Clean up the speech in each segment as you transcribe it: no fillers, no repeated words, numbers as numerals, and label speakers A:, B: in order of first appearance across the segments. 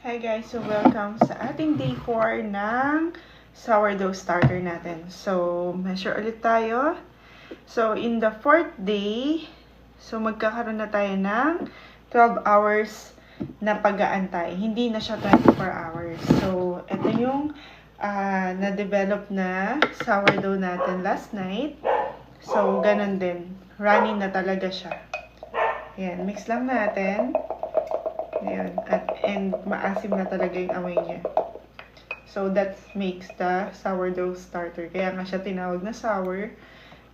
A: Hi guys! So welcome sa ating day 4 ng sourdough starter natin. So measure ulit tayo. So in the 4th day, so magkakaroon na tayo ng 12 hours na pag-aantay. Hindi na siya 24 hours. So ito yung na-develop na sourdough natin last night. So ganun din. Running na talaga siya. Ayan, mix lang natin. Ayan, and maasim na talaga yung amoy niya. So, that makes the sourdough starter. Kaya nga siya tinawag na sour,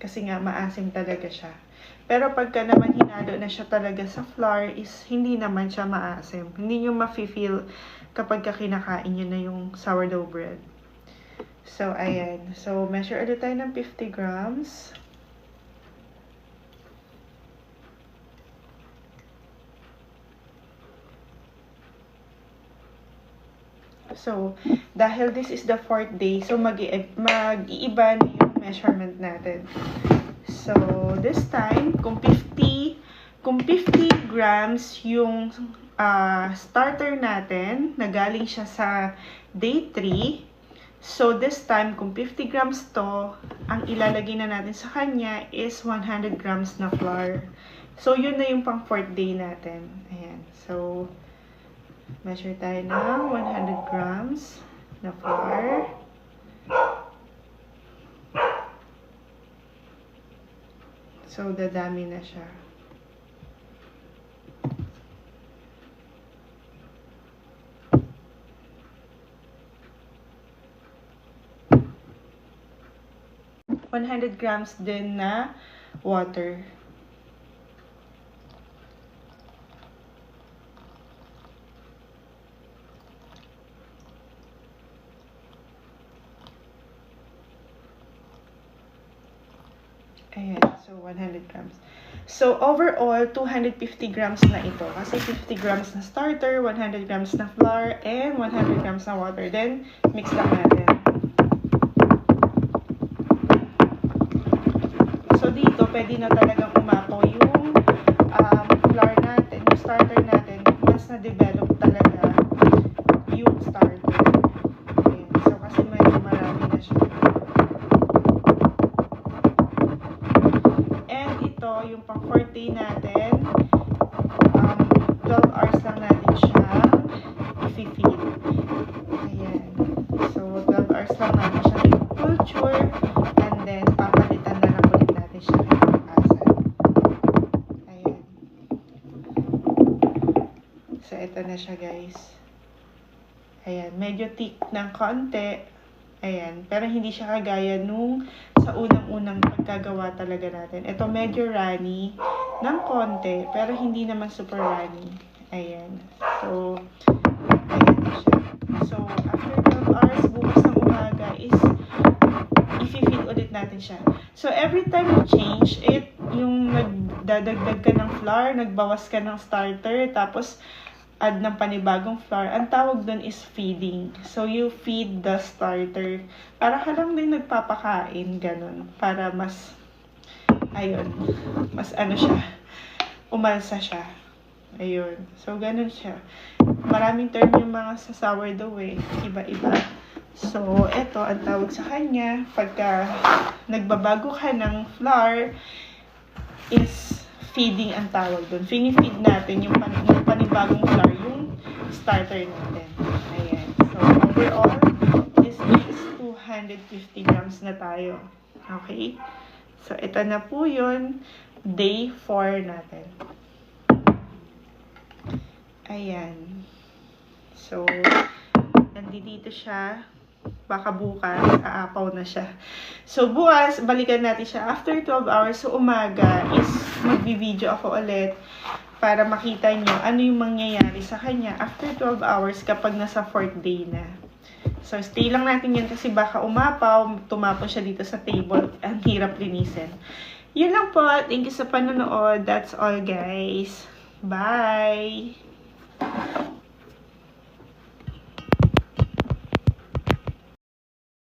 A: kasi nga maasim talaga siya. Pero pagka naman hinalo na siya talaga sa flour, is hindi naman siya maasim. Hindi nyo ma-feel kapag kinakain nyo na yung sourdough bread. So, ayan. So, measure ulit tayo ng 50 grams. So, dahil this is the 4th day, so mag-iiba na yung measurement natin. So, this time, kung 50 grams yung starter natin, nagaling siya sa day 3, so this time, kung 50 grams to, ang ilalagay na natin sa kanya is 100 grams na flour. So, yun na yung pang 4th day natin. Ayan. So, measure tayo ng 100 grams na flour. So, dadami na siya. $100 grams din na water. Ayan, so 100 grams. So, overall, 250 grams na ito. Kasi 50 grams na starter, 100 grams na flour, and 100 grams na water. Then, mix lang natin. So, dito, pwede na talagang umapaw yung flour natin, yung starter natin, once na-develop talaga yung starter. Ayan, so, kasi medyo marami na siya. Yung pang 4th day natin, 12 hours lang natin siya i-feed. Ayan. So, 12 hours lang natin siya i-culture, and then papalitan na lang ulit natin siya kinabukasan. Ayan. So, ito na siya, guys. Ayan. Medyo thick ng konti. Ayan. Pero hindi siya kagaya nung sa unang-unang pagkagawa talaga natin. Ito medyo runny ng konti, pero hindi naman super runny. Ayan. So, ayan na siya. So, after 12 hours, bukas ng umaga is i-feed ulit natin siya. So, every time you change it, yung nagdadagdag ka ng flour, nagbawas ka ng starter, tapos add ng panibagong flour, ang tawag dun is feeding. So, you feed the starter. Para ka lang din nagpapakain, ganun. Para mas, ayun, mas ano siya, umalsa siya. Ayun. So, ganun siya. Maraming term yung mga sa sourdough eh. Iba-iba. So, eto, ang tawag sa kanya, pagka nagbabago ka ng flour, is feeding ang tawag doon. Feed natin yung panibagong flour, yung starter natin. Ayan. So, overall, this is 250 grams na tayo. Okay? So, ito na po yun. Day 4 natin. Ayan. So, nandito siya. Baka bukas, aapaw na siya. So, bukas, balikan natin siya after 12 hours. So, umaga is magbi-video ako ulit para makita nyo ano yung mangyayari sa kanya after 12 hours kapag nasa 4th day na. So, stay lang natin yan kasi baka umapaw, tumapon siya dito sa table. Ang hirap linisin. Yun lang po. Thank you sa panonood. That's all, guys. Bye!